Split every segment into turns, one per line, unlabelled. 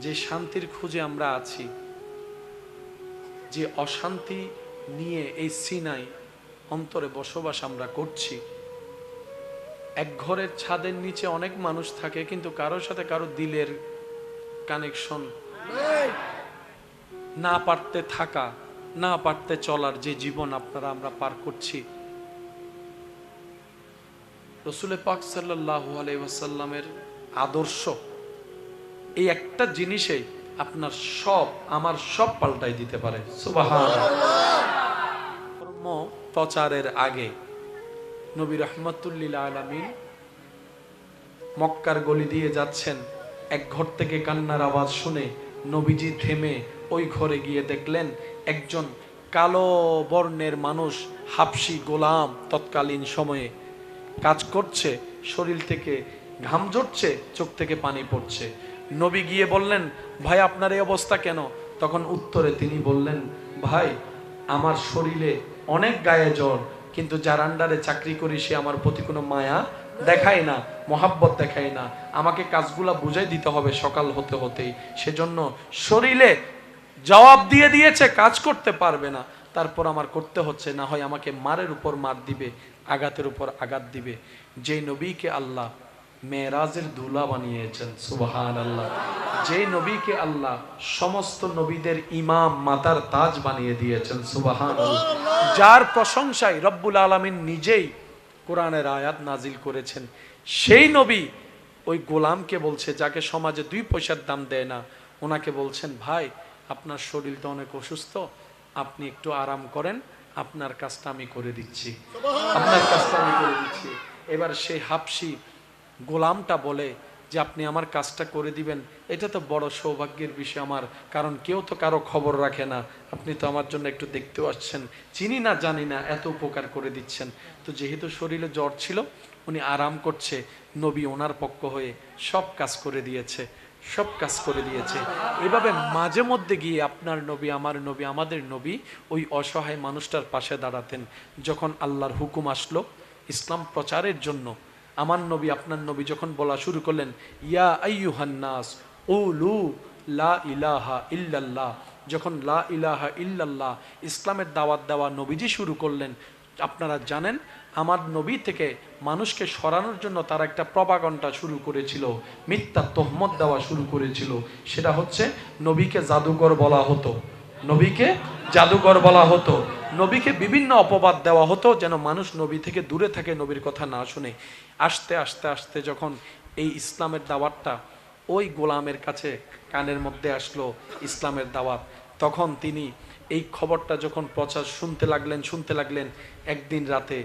যে শান্তির খুঁজে আমরা আছি, যে অশান্তি নিয়ে এই সিনাই অন্তরে বসবাস আমরা করছি, এক ঘরের ছাদের নিচে অনেক মানুষ থাকে কিন্তু কারোর সাথে কারো দিলের কানেকশন না, পারতে থাকা না পারতে চলার যে জীবন আমরা পার করছি, রাসূল পাক সাল্লাল্লাহু আলাইহি ওয়াসাল্লামের আদর্শ এই একটা জিনিসেই আপনার সব আমার সব পাল্টাই দিতে পারে। সুবহানাল্লাহ। ধর্ম প্রচারের আগে নবী রাহমাতুল লিল আলামিন মক্কার গলি দিয়ে যাচ্ছেন, এক ঘর থেকে কান্নার আওয়াজ শুনে নবীজি থেমে ওই ঘরে গিয়ে দেখলেন একজন কালো বর্ণের মানুষ, হাবশী গোলাম, তৎকালীন সময়ে কাজ করছে, শরীর থেকে ঘাম ঝরছে, চোখ থেকে পানি পড়ছে। নবী গিয়ে বললেন, ভাই আপনার এই অবস্থা কেন? তখন উত্তরে তিনি বললেন, ভাই আমার শরীরে অনেক গায়ে জ্বর, কিন্তু যার আন্ডারে চাকরি করি সে আমার প্রতি কোনো মায়া দেখায় না, মহাব্বত দেখায় না, আমাকে কাজগুলা বুঝাই দিতে হবে সকাল হতে হতেই, সেজন্য শরীরে জবাব দিয়ে দিয়েছে, কাজ করতে পারবে না, তারপর আমার করতে হচ্ছে, না হয় আমাকে মারের উপর মার দিবে, আঘাতের উপর আঘাত দিবে। যেই নবীকে আল্লাহ মেরাজের দুলা বানিয়েছেন, সুবহানাল্লাহ, যেই নবীকে আল্লাহ সমস্ত নবীদের ইমাম মাতার তাজ বানিয়ে দিয়েছেন, সুবহানাল্লাহ, যার প্রশংসায় রব্বুল আলামিন নিজেই কোরআনের আয়াত নাজিল করেছেন, সেই নবী ওই গোলামকে বলছে, যাকে সমাজে 2 পয়সার দাম দেয় না, ওনাকে বলছেন, ভাই আপনার শরীরটা অনেক অসুস্থ, আপনি একটু আরাম করেন, আপনার কাজটা আমি করে দিচ্ছি, আপনার কাজটা আমি করে দিচ্ছি। এবার সেই হাবশী গোলামটা বলে যে আপনি আমার কাজটা করে দিবেন, এটা তো বড় সৌভাগ্যের বিষয় আমার, কারণ কেউ তো কারো খবর রাখে না, আপনি তো আমার জন্য একটু দেখতেও আসছেন, চিনি না জানি না, এত উপকার করে দিচ্ছেন। তো যেহেতু শরীরে জ্বর ছিল, উনি আরাম করছে, নবী ওনার পক্ষ হয়ে সব কাজ করে দিয়েছে, সব কাজ করে দিয়েছে। এভাবে মাঝে মধ্যে গিয়ে আপনার নবী, আমার নবী, আমাদের নবী ওই অসহায় মানুষটার পাশে দাঁড়াতেন। যখন আল্লাহর হুকুম আসলো ইসলাম প্রচারের জন্য, আমার নবী আপনার নবী যখন বলা শুরু করলেন, ইয়া আইয়ুহান নাস কুলু লা ইলাহা ইল্লাল্লাহ, যখন লা ইলাহা ইল্লাল্লাহ ইসলামের দাওয়াত দেওয়া নবীজি শুরু করলেন, আপনারা জানেন আমার নবী থেকে মানুষকে সরানোর জন্য তারা একটা প্রপাগান্ডা শুরু করেছিল, মিথ্যা তহমত দেওয়া শুরু করেছিল। সেটা হচ্ছে নবীকে জাদুকর বলা হতো, নবীকে জাদুকর বলা হতো, নবীকে বিভিন্ন অপবাদ দেওয়া হতো যেন মানুষ নবী থেকে দূরে থাকে, নবীর কথা না শুনে। আস্তে আস্তে আস্তে যখন এই ইসলামের দাওয়াতটা ওই গোলামের কাছে কানের মধ্যে আসলো, ইসলামের দাওয়াত, তখন তিনি এই খবরটা যখন প্রচার শুনতে লাগলেন, একদিন রাতে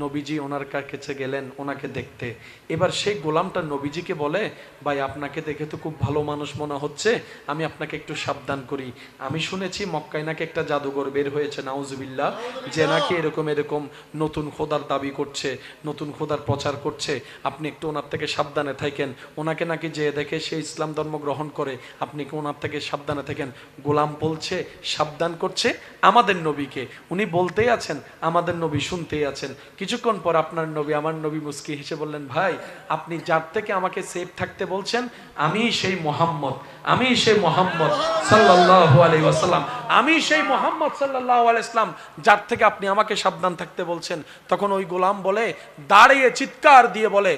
নবীজি ওনার কাছে গেলেন ওনাকে দেখতে। এবার সেই গোলামটা নবীজিকে বলে, ভাই আপনাকে দেখে তো খুব ভালো মানুষ মনে হচ্ছে, আমি আপনাকে একটু সাবধান করি, আমি শুনেছি মক্কায় নাকি একটা জাদুঘর বের হয়েছে, নাউজুবিল্লাহ, যে নাকি এরকম এরকম নতুন খোদার দাবি করছে, নতুন খোদার প্রচার করছে, আপনি একটু ওনার থেকে সাবধানে থাকেন, ওনাকে নাকি যে দেখে সে ইসলাম ধর্ম গ্রহণ করে, আপনি কি ওনার থেকে সাবধানে থাকেন। গোলাম বলছে, সাবধান করছে আমাদের নবীকে, উনি বলতেই আছেন, আমাদের নবী শুনতেই আছেন। কিছুক্ষণ পর আপনার নবী, আমার নবী মুস্কি হেসে বললেন, ভাই আপনি যার থেকে আমাকে সেফ থাকতে বলছেন, আমি সেই মোহাম্মদ, আমি সেই মোহাম্মদ সাল্লাল্লাহু আলাইহি ওয়াসাল্লাম, আমি সেই মোহাম্মদ সাল্লাল্লাহু আলাইহি ওয়াসাল্লাম, যার থেকে আপনি আমাকে সাবধান থাকতে বলছেন। তখন ওই গোলাম বলে, দাঁড়িয়ে চিৎকার দিয়ে বলে,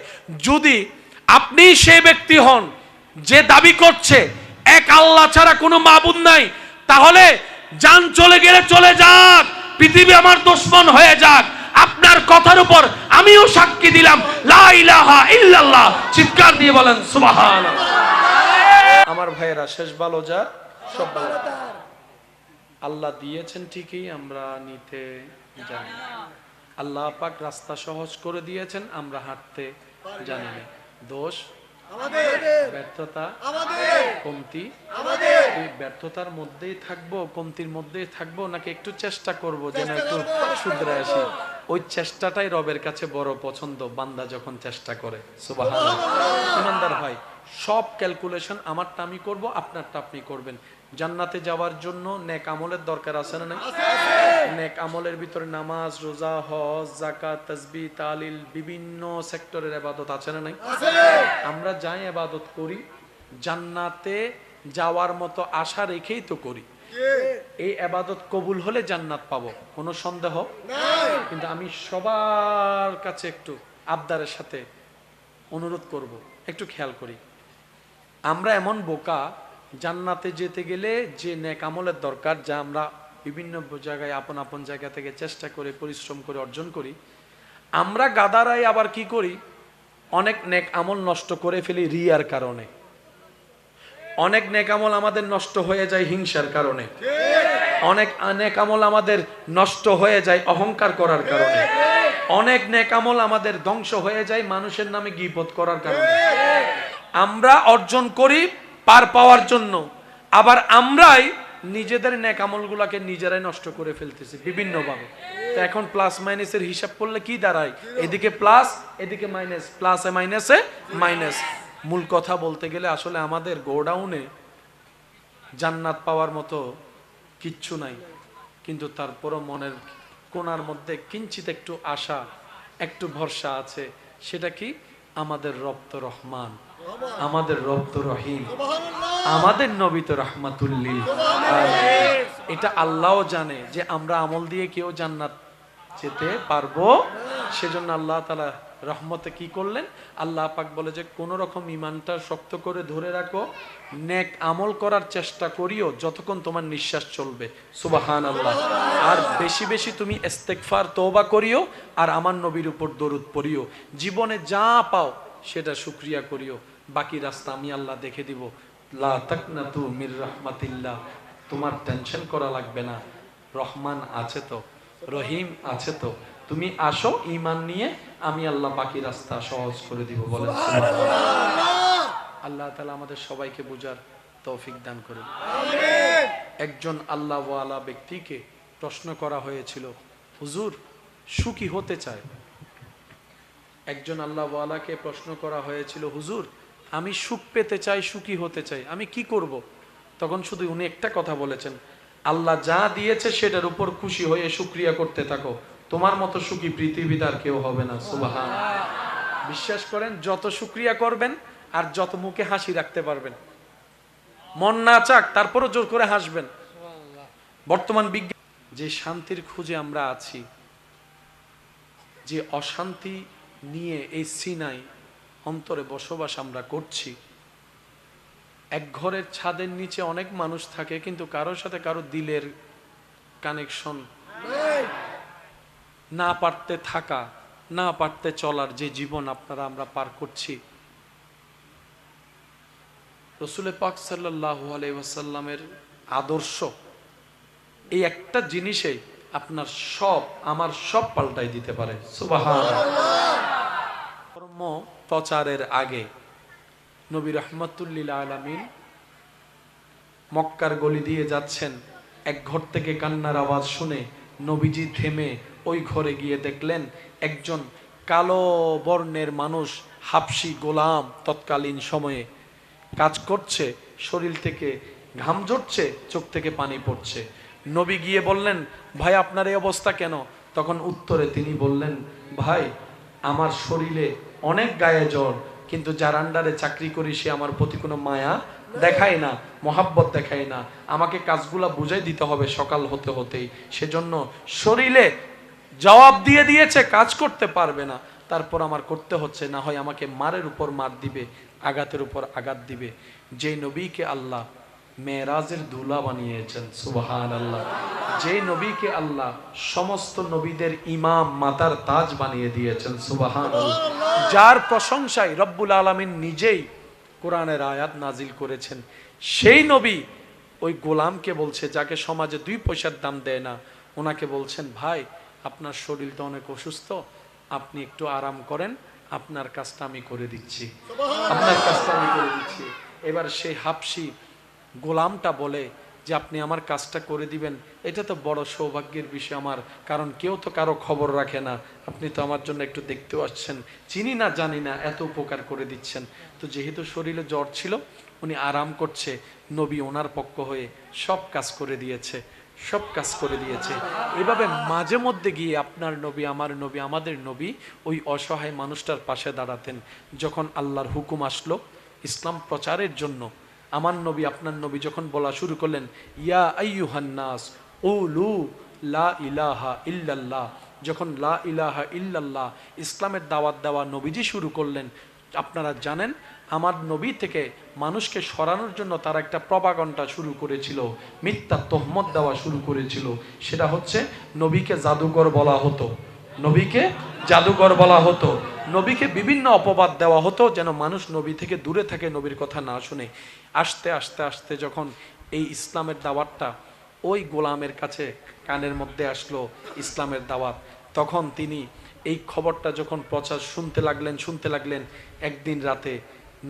যদি আপনি সেই ব্যক্তি হন যে দাবি করছে এক আল্লাহ ছাড়া কোনো মাবুদ নাই, তাহলে জান চলে গেলে চলে যাক, পৃথিবী আমার দুশমন হয়ে যাক, আপনার কথার উপর আমিও সাক্ষী দিলাম, লা ইলাহা ইল্লাল্লাহ। চিৎকার দিয়ে বলেন সুবহানাল্লাহ। আমার ভাইয়েরা, শেষ ভালো যা সব ভালো, আল্লাহ দিয়েছেন ঠিকই, আমরা নিতে জানি না। আল্লাহ পাক রাস্তা সহজ করে দিয়েছেন, আমরা হাঁটতে জানি না। দোষ আমাদের, ব্যর্থতা আমাদের, কমতি আমাদের। এই ব্যর্থতার মধ্যেই থাকবো, কমতির মধ্যেই থাকবো, নাকি একটু চেষ্টা করব যেন একটু শুধরে আসি? ওই চেষ্টাটাই রবের কাছে বড় পছন্দ, বান্দা যখন চেষ্টা করে। সুবহানাল্লাহ। ইমানদার ভাই, সব ক্যালকুলেশন আমারটা আমি করব, আপনারটা আপনি করবেন। জান্নাতে যাওয়ার জন্য নেক আমলের দরকার আছে না নাই? নেক আমলের ভিতরে নামাজ, রোজা, হজ, যাকাত, তাসবিহ, তাহলিল, বিভিন্ন সেক্টরের ইবাদত আছে না নাই? আমরা যাই ইবাদত করি, জান্নাতে যাওয়ার মতো আশা রেখেই তো করি। এই ইবাদত কবুল হলে জান্নাত পাবো, কোনো সন্দেহ নাই। কিন্তু আমি সবার কাছে একটু আবদারের সাথে অনুরোধ করব, একটু খেয়াল করি। আমরা এমন বোকা, জান্নাতে যেতে গেলে যে নেক আমলের দরকার, যা আমরা বিভিন্ন জায়গায় আপন আপন জায়গা থেকে চেষ্টা করে পরিশ্রম করে অর্জন করি, আমরা গাদারাই আবার কি করি, অনেক নেক আমল নষ্ট করে ফেলি রিয়ার কারণে। অনেক নেক আমল আমাদের নষ্ট হয়ে যায় হিংসার কারণে। অনেক নেক আমল আমাদের নষ্ট হয়ে যায় অহংকার করার কারণে। অনেক নেক আমল আমাদের ধ্বংস হয়ে যায় মানুষের নামে গীবত করার কারণে। আমরা অর্জন করি পার পাওয়ার জন্য, আবার আমরাই নিজেদের নেক আমলগুলোকে নিজেরাই নষ্ট করে ফেলতেছি বিভিন্নভাবে। তো এখন প্লাস মাইনাসের হিসাব করলে কি দাঁড়ায়, এদিকে প্লাস এদিকে মাইনাস, প্লাসে মাইনাসে মাইনাস। মূল কথা বলতে গেলে আসলে আমাদের গোডাউনে জান্নাত পাওয়ার মতো কিচ্ছু নাই, কিন্তু তারপরও মনের কোণার মধ্যে কিঞ্চিত একটু আশা, একটু ভরসা আছে। সেটা কি, আমাদের রব তো রহমান, আমাদের রব তো রহিম, আমাদের নবী তো রাহমাতুল্লিল আলামিন। এটা আল্লাহও জানে যে আমরা আমল দিয়ে কেউ জান্নাত যেতে পারবো। সেজন্য আল্লাহ তাআলা রহমতে কি করলেন, আল্লাহ পাক বলে যে কোন রকম ঈমানটা শক্ত করে ধরে রাখো, নেক আমল করার চেষ্টা করিও যতক্ষণ তোমার নিঃশ্বাস চলবে। সুবহানাল্লাহ। আর বেশি বেশি তুমি ইস্তেগফার তওবা করিও, আর আমার নবীর উপর দরুদ পড়িও। জীবনে যা পাও সেটা শুকরিয়া করিও, বাকি রাস্তা আমি আল্লাহ দেখে দিব। লা তাকনাতু মির রাহমাতিল্লাহ, তোমার টেনশন করা লাগবে না, রহমান আছে তো, রহিম আছে তো, তুমি আসো ঈমান নিয়ে, আমি আল্লাহ বাকি রাস্তা সহজ করে দিব। বলেন সুবহানাল্লাহ। আল্লাহ তাআলা আমাদের সবাইকে বুঝার তৌফিক দান করুন। আমিন। একজন আল্লাহওয়ালা ব্যক্তিকে প্রশ্ন করা হয়েছিল, হুজুর সুখী হতে চায়। একজন আল্লাহওয়ালাকে প্রশ্ন করা হয়েছিল, হুজুর আমি সুখ পেতে চাই, সুখী হতে চাই, আমি কি করব? তখন শুধু উনি একটা কথা বলেছেন, আল্লাহ যা দিয়েছে সেটার উপর খুশি হয়ে শুকরিয়া করতে থাকো, তোমার মতো সুখী পৃথিবীতে আর কেউ হবে না। সুবহানাল্লাহ। বিশ্বাস করেন, যত শুকরিয়া করবেন আর যত মুখে হাসি রাখতে পারবেন, মন না চাক তারপরও জোর করে হাসবেন। বর্তমান বিজ্ঞান যে শান্তির খুঁজে আমরা আছি, যে অশান্তি নিয়ে এই সিনাই অন্তরে বসবাস আমরা করছি, এক ঘরের ছাদের নিচে অনেক মানুষ থাকে, কিন্তু কারোর সাথে কারো দিলের কানেকশন না, পারতে থাকা, না পারতে চলার যে জীবন আপনারা আমরা পার করছি, রাসূল পাক সাল্লাল্লাহু আলাইহি ওয়াসাল্লামের আদর্শ এই একটা জিনিসেই আপনার সব, আমার সব পাল্টাই দিতে পারে। সুবহানাল্লাহ। ধর্ম প্রচারের আগে নবী রাহমাতুল্লিল আলামিন মক্কার গলি দিয়ে যাচ্ছেন, এক ঘর থেকে কান্নার আওয়াজ শুনে নবীজি থেমে ওই ঘরে গিয়ে দেখলেন একজন কালো বর্ণের মানুষ, হাবশী গোলাম, তৎকালীন সময়ে কাজ করছে, শরীর থেকে ঘাম ঝরছে, চোখ থেকে পানি পড়ছে। নবী গিয়ে বললেন, ভাই আপনার এই অবস্থা কেন? তখন উত্তরে তিনি বললেন, ভাই আমার শরীরে অনেক গায়ে জ্বর, কিন্তু যার আন্ডারে চাকরি করি সে আমার প্রতি কোনো মায়া দেখায় না, মহাব্বত দেখায় না, আমাকে কাজগুলা বুঝাই দিতে হবে সকাল হতে হতেই, সেজন্য শরীরে জবাব দিয়ে দিয়েছে, কাজ করতে পারবে না, তারপর আমার করতে হচ্ছে, না হয় আমাকে মারের উপর মার দিবে, আঘাতের উপর আঘাত দিবে। যে নবীকে আল্লাহ মেরাজের দুলা বানিয়েছেন, সুবহানাল্লাহ, যে নবীকে আল্লাহ সমস্ত নবীদের ইমাম, মাতার তাজ বানিয়ে দিয়েছেন, সুবহানাল্লাহ, যার প্রশংসায় রব্বুল আলামিন নিজেই কোরআনের আয়াত নাজিল করেছেন, সেই নবী ওই গোলামকে বলছে, যাকে সমাজে 2 পয়সার দাম দেয় না, ওনাকে বলছেন, ভাই আপনার শরীরটা অনেক অসুস্থ, আপনি একটু আরাম করেন, আপনার কাজটা আমি করে দিচ্ছি, আপনার কাজটা আমি করে দিচ্ছি। এবার সেই হাবশী গোলামটা বলে যে আপনি আমার কাজটা করে দিবেন, এটা তো বড় সৌভাগ্যের বিষয় আমার, কারণ কেউ তো কারো খবর রাখে না, আপনি তো আমার জন্য একটু দেখতেও আসছেন, চিনি না জানি না, এত উপকার করে দিচ্ছেন। তো যেহেতু শরীরে জ্বর ছিল, উনি আরাম করছে, নবী ওনার পক্ষ হয়ে সব কাজ করে দিয়েছে, সব কাজ করে দিয়েছে। এভাবে মাঝে মধ্যে গিয়ে আপনার নবী, আমার নবী, আমাদের নবী ওই অসহায় মানুষটার পাশে দাঁড়াতেন। যখন আল্লাহর হুকুম আসলো ইসলাম প্রচারের জন্য, আমার নবী আপনার নবী যখন বলা শুরু করলেন, ইয়া আইয়ুহান নাস কুলু লা ইলাহা ইল্লাল্লাহ, যখন লা ইলাহা ইল্লাল্লাহ ইসলামের দাওয়াত দেওয়া নবীজি শুরু করলেন, আপনারা জানেন আমার নবী থেকে মানুষকে সরানোর জন্য তারা একটা প্রপাগান্ডা শুরু করেছিল, মিথ্যা তহমত দেওয়া শুরু করেছিল। সেটা হচ্ছে নবীকে জাদুকর বলা হতো, নবীকে জাদুকর বলা হতো, নবীকে বিভিন্ন অপবাদ দেওয়া হতো যেন মানুষ নবী থেকে দূরে থাকে, নবীর কথা না শুনে। আস্তে আস্তে আস্তে যখন এই ইসলামের দাওয়াতটা ওই গোলামের কাছে কানের মধ্যে আসলো, ইসলামের দাওয়াত, তখন তিনি এই খবরটা যখন প্রচার শুনতে লাগলেন, একদিন রাতে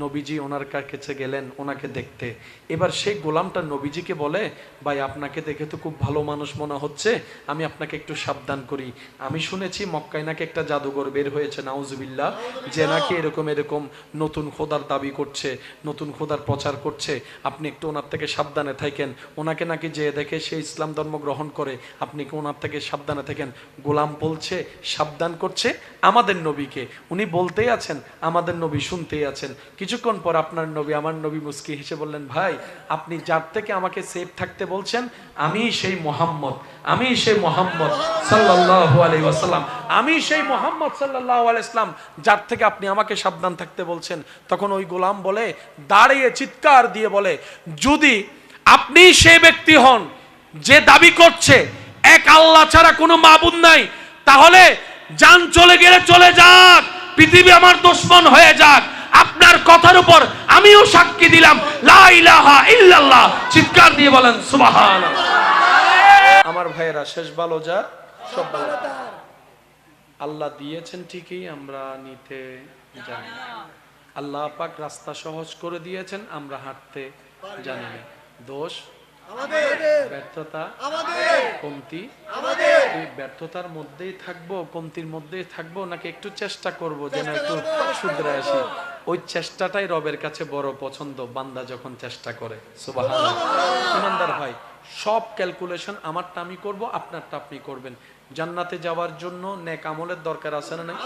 নবীজি ওনার কাছে গেলেন ওনাকে দেখতে। এবার সেই গোলামটা নবীজিকে বলে, ভাই আপনাকে দেখে তো খুব ভালো মানুষ মনে হচ্ছে, আমি আপনাকে একটু সাবধান করি, আমি শুনেছি মক্কায় নাকি একটা জাদুঘর বের হয়েছে নাউজুবিল্লাহ, যে নাকি এরকম এরকম নতুন খোদার দাবি করছে, নতুন খোদার প্রচার করছে, আপনি একটু ওনার থেকে সাবধানে থাকেন, ওনাকে নাকি যে দেখে সে ইসলাম ধর্ম গ্রহণ করে, আপনি কি ওনার থেকে সাবধানে থাকেন। গোলাম বলছে, সাবধান করছে আমাদের নবীকে, উনি বলতেই আছেন, আমাদের নবী শুনতেই আছেন। কিছুক্ষণ পর আপনার নবী, আমার নবী মুস্কি হেসে বললেন, ভাই আপনি যার থেকে আমাকে সেফ থাকতে বলছেন, আমি সেই মোহাম্মদ, আমি সেই মোহাম্মদ সাল্লাল্লাহু আলাইহি ওয়াসাল্লাম, আমি সেই মোহাম্মদ সাল্লাল্লাহু আলাইহি ওয়াসাল্লাম, যার থেকে আপনি আমাকে সাবধান থাকতে বলছেন। তখন ওই গোলাম বলে, দাঁড়িয়ে চিৎকার দিয়ে বলে, যদি আপনি সেই ব্যক্তি হন যে দাবি করছে এক আল্লাহ ছাড়া কোনো মাবুদ নাই, তাহলে জান চলে গেলে চলে যাক, পৃথিবী আমার দুশমন হয়ে যাক, আপনার কথার উপর আমিও সাক্ষী দিলাম লা ইলাহা ইল্লাল্লাহ। চিৎকার দিয়ে বলেন সুবহানাল্লাহ। আমার ভাইয়েরা, শেষ ভালো যা সব ভালো। আল্লাহ দিয়েছেন ঠিকই, আমরা নিতে জানি না। আল্লাহ পাক রাস্তা সহজ করে দিয়েছেন, আমরা হাঁটতে জানি না। দোষ আমাদের, ব্যর্থতা আমাদের, কমতি আমাদের। এই ব্যর্থতার মধ্যেই থাকবো, কমতির মধ্যেই থাকবো, নাকি একটু চেষ্টা করব যেন একটু শুধরে আসি? ওই চেষ্টাটাই রবের কাছে বড় পছন্দ, বান্দা যখন চেষ্টা করে। সুবহানাল্লাহ। ইমানদার ভাই, সব ক্যালকুলেশন আমারটা আমি করব, আপনারটা আপনি করবেন। জান্নাতে যাওয়ার জন্য নেক আমলের দরকার আছে না নাই?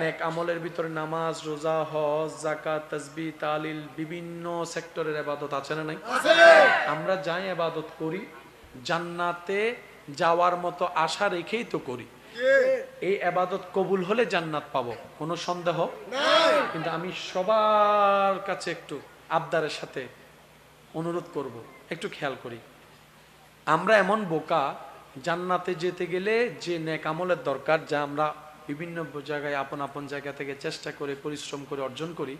নেক আমলের ভিতরে নামাজ, রোজা, হজ, যাকাত, তাসবিহ, তাহলিল, বিভিন্ন সেক্টরের ইবাদত আছে না নাই? আমরা যাই ইবাদত করি জান্নাতে যাওয়ার মতো আশা রেখেই তো করি। এই ইবাদত কবুল হলে জান্নাত পাবো, কোনো সন্দেহ নাই। কিন্তু আমি সবার কাছে একটু আবদারের সাথে অনুরোধ করব, একটু খেয়াল করি। আমরা এমন বোকা, জান্নাতে যেতে গেলে যে নেক আমলের দরকার, যা আমরা বিভিন্ন জায়গায় আপন আপন জায়গা থেকে চেষ্টা করে পরিশ্রম করে অর্জন করি,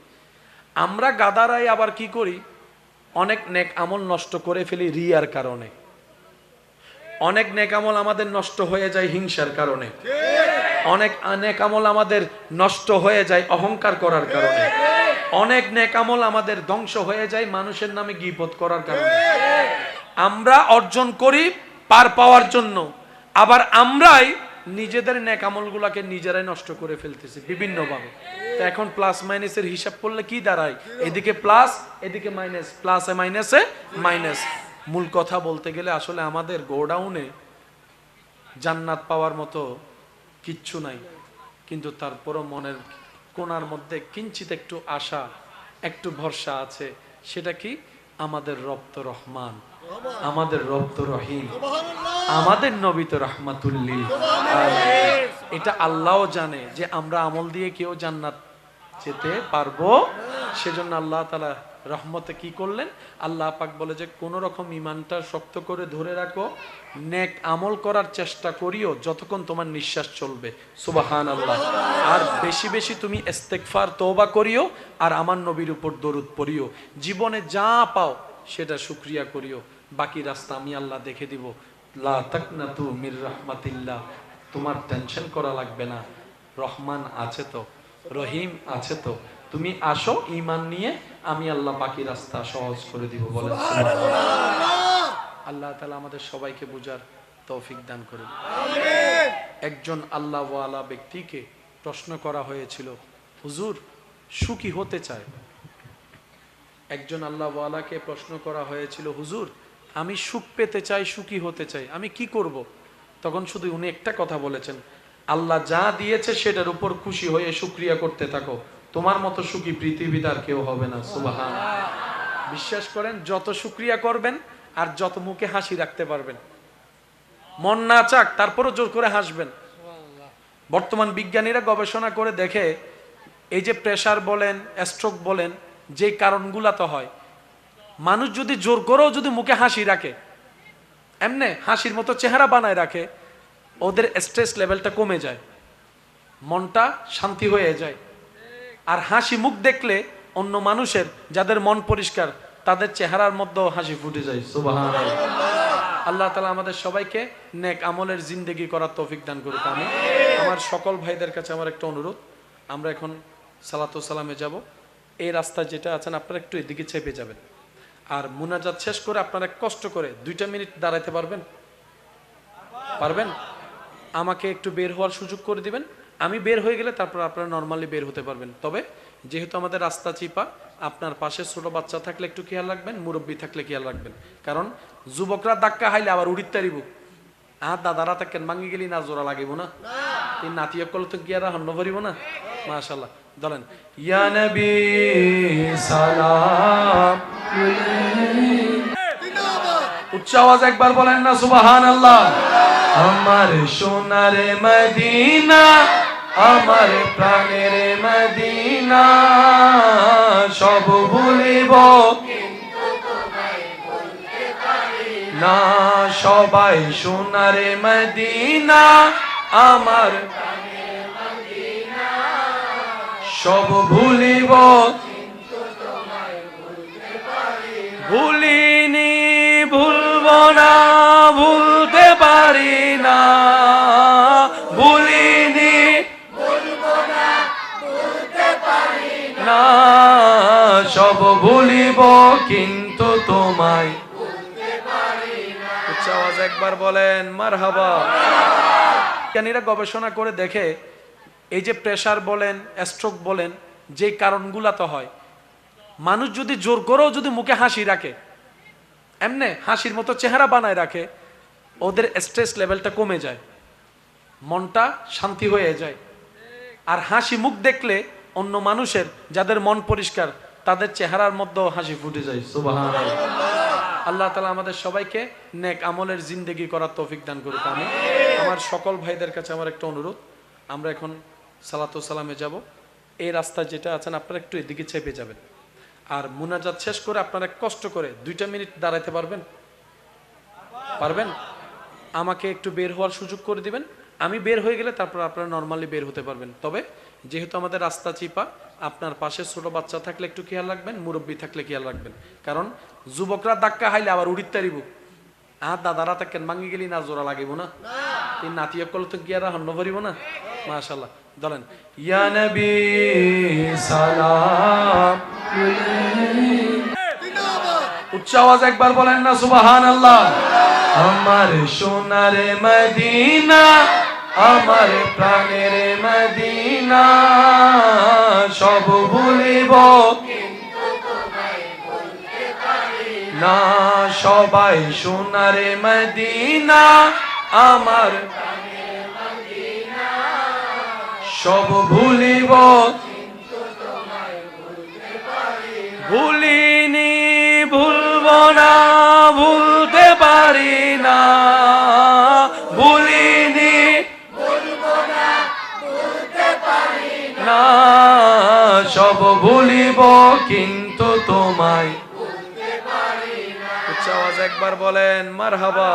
আমরা গাদারাই আবার কি করি, অনেক নেক আমল নষ্ট করে ফেলি রিয়ার কারণে। অনেক নেক আমল আমাদের নষ্ট হয়ে যায় হিংসার কারণে, অনেক নেক আমল আমাদের নষ্ট হয়ে যায় অহংকার করার কারণে, অনেক নেক আমল আমাদের ধ্বংস হয়ে যায় মানুষের নামে গীবত করার কারণে। আমরা অর্জন করি পার পাওয়ার জন্য, আবার আমরাই নিজেদের নেক আমলগুলোকে নিজেরাই নষ্ট করে ফেলতেছি বিভিন্নভাবে। তো এখন প্লাস মাইনাসের হিসাব করলে কি দাঁড়ায়? এদিকে প্লাস, এদিকে মাইনাস, প্লাসে মাইনাসে মাইনাস। মূল কথা বলতে গেলে আসলে আমাদের গোডাউনে জান্নাত পাওয়ার মতো কিচ্ছু নাই, কিন্তু তারপরও মনের কোণার মধ্যে কিঞ্চিত একটু আশা, একটু ভরসা আছে। সেটা কি? আমাদের রব তো রহমান, আমাদের রব তো রহিম, আমাদের নবী তো রাহমাতুল লিল আলামিন। এটা আল্লাহও জানে যে আমরা আমল দিয়ে কেউ জান্নাত যেতে পারবো। সেজন্য আল্লাহ তাআলা রহমতে কি করলেন? আল্লাহ পাক বলে যে কোন রকম ঈমানটা শক্ত করে ধরে রাখো, নেক আমল করার চেষ্টা করিও যতক্ষণ তোমার নিঃশ্বাস চলবে। সুবহানাল্লাহ। আর বেশি বেশি তুমি ইস্তেগফার তওবা করিও, আর আমার নবীর উপর দরুদ পড়িও। জীবনে যা পাও সেটা শুকরিয়া করিও, বাকি রাস্তা আমি আল্লাহ দেখে দিব। লা তাকনাতু মির রাহমাতিল্লাহ। তোমার টেনশন করা লাগবে না, রহমান আছে তো, রহিম আছে তো, তুমি আসো ঈমান নিয়ে, আমি আল্লাহ বাকি রাস্তা সহজ করে দিব। বলেন সুবহানাল্লাহ। আল্লাহ তাআলা আমাদের সবাইকে বুঝার তৌফিক দান করুন। আমিন। একজন আল্লাহওয়ালা ব্যক্তিকে প্রশ্ন করা হয়েছিল, হুজুর সুখী হতে চায়। একজন আল্লাহওয়ালাকে প্রশ্ন করা হয়েছিল, হুজুর আমি সুখ পেতে চাই, সুখী হতে চাই, আমি কি করব? তখন শুধু উনি একটা কথা বলেছেন, আল্লাহ যা দিয়েছে সেটার উপর খুশি হয়ে শুকরিয়া করতে থাকো, তোমার মতো সুখী পৃথিবীতে আর কেউ হবে না। সুবহানাল্লাহ। বিশ্বাস করেন, যত শুকরিয়া করবেন আর যত মুখে হাসি রাখতে পারবেন, মন না চাক তারপরও জোর করে হাসবেন। বর্তমান বিজ্ঞানীরা গবেষণা করে দেখে, এই যে প্রেসার বলেন, স্ট্রোক বলেন, যে কারণগুলা তো হয়, মানুষ যদি জোর করেও যদি মুখে হাসি রাখে, এমনি হাসির মতো চেহারা বানায় রাখে, ওদের স্ট্রেস লেভেলটা কমে যায়, মনটা শান্তি হয়ে যায়। আর হাসি মুখ দেখলে অন্য মানুষের, যাদের মন পরিষ্কার, তাদের চেহারার মধ্যেও হাসি ফুটে যায়। সুবহানাল্লাহ। আল্লাহ তাআলা আমাদের সবাইকে নেক আমলের জিন্দেগি করার তৌফিক দান করুক। আমি আমার সকল ভাইদের কাছে আমার একটা অনুরোধ, আমরা এখন সালাতু সালামে যাব। এই রাস্তা যেটা আছেন আপনারা একটু এদিকে চেপে যাবেন, আর মুনাজাত শেষ করে আপনারা কষ্ট করে 2টা মিনিট দাঁড়াইতে পারবেন? পারবেন? আমাকে একটু বের হওয়ার সুযোগ করে দিবেন, আমি বের হয়ে গেলে তারপর আপনারা নর্মালি বের হতে পারবেন। তবে যেহেতু আমাদের রাস্তা চিপা, আপনার পাশে ছোট বাচ্চা থাকলে একটু খেয়াল রাখবেন, মুরব্বী থাকলে খেয়াল রাখবেন, কারণ যুবকরা ধাক্কা খাইলে আবার উড়িত তারিব। দাদারা থাকেন ভাঙ্গি গেলি না জোড়া লাগিব না, এই নাতিয় করলে তো কি আর হন্ন ভরিব না। মাশাআল্লাহ, বলেন ইয়া নবী সালাম, উচ্চ আওয়াজ একবার বলেন না সুবহানাল্লাহ। আমার সোনার মদিনা, আমার প্রাণের মদিনা, সব ভুলিব না, সবাই সোনার মদিনা, আমার সব ভুলিব, ভুলিনি ভুলব না, ভুলতে পারি না, ভুলিনি না, সব ভুলিব কিন্তু তোমায়। উচ্চ আওয়াজ একবার বলেন মারহাবা। বিজ্ঞানীরা গবেষণা করে দেখে, এই যে প্রেসার বলেন, স্ট্রোক বলেন, যে কারণগুলা তো হয়, মানুষ যদি জোর করেও যদি মুখে হাসি রাখে, এমনি হাসির মতো চেহারা বানায় রাখে, ওদের স্ট্রেস লেভেলটা কমে যায়, মনটা শান্তি হয়ে যায়। আর হাসি মুখ দেখলে অন্য মানুষের, যাদের মন পরিষ্কার, তাদের চেহারার মধ্যেও হাসি ফুটে যায়। সুবহানাল্লাহ। আল্লাহ তাআলা আমাদের সবাইকে নেক আমলের জিন্দেগি করার তৌফিক দান করুক। আমি আমার সকল ভাইদের কাছে আমার একটা অনুরোধ, আমরা এখন সালাতু সালামে যাব। এই রাস্তা যেটা আছেন আপনারা একটু এদিকে চেপে যাবেন, আর মুনাজাত শেষ করে আপনারা কষ্ট করে 2টা মিনিট দাঁড়াইতে পারবেন? পারবেন? আমাকে একটু বের হওয়ার সুযোগ করে দিবেন, আমি বের হয়ে গেলে তারপর আপনারা নর্মালি বের হতে পারবেন। তবে যেহেতু আমাদের রাস্তা চিপা, আপনার পাশে ছোট বাচ্চা থাকলে একটু খেয়াল রাখবেন, মুরব্বী থাকলে খেয়াল রাখবেন, কারণ যুবকরা ধাক্কা খাইলে আবার উড়িত তারিব। দাদারা থাকেন ভাঙ্গি গেলি না জোড়া লাগিব না, এই নাতিয় করলে তো কি আর হন্ন ভরিব না। মাশাআল্লাহ, বলেন ইয়া নবী সালাম, উচ্চ আওয়াজ একবার বলেন না সুবহানাল্লাহ। আমার সোনার মদিনা, আমার প্রাণের মদিনা, সব ভুলিব না, সবাই সোনার মদিনা, আমার সব ভুলিব, ভুলিনি ভুলব না, ভুলতে পারি না, ভুলিনি না, সব ভুলিব কিন্তু তোমায়। উচ্চ আওয়াজ একবার বলেন মারহাবা।